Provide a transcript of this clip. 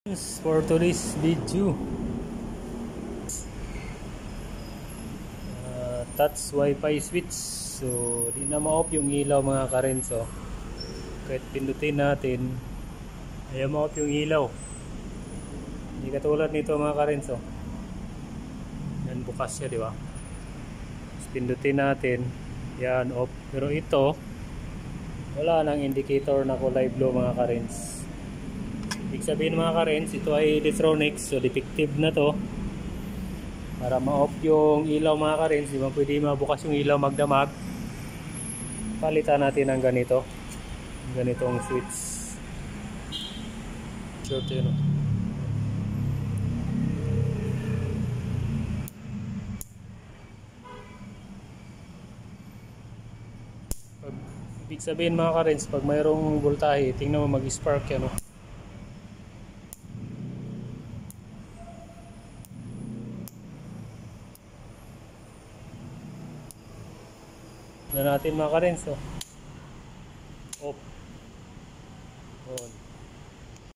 For today's video, touch wifi switch. So di na ma-off yung ilaw mga karenso. Kahit pindutin natin, ayaw ma-off yung ilaw. Hindi katulad nito mga karenso. Yan, bukas siya, di ba? Pindutin natin, yan off. Pero ito, wala nang indicator na kulay blue mga karens. Ibig sabihin mga karens, ito ay electronics, so defective na to. Para ma-off yung ilaw mga karens, di ba pwede mabukas yung ilaw magdamag, palitan natin ng ganitong switch. Short yun. Ibig sabihin mga karens, pag mayroong voltahe, tingnan mo mag-spark yan. Na natin mga karens, off.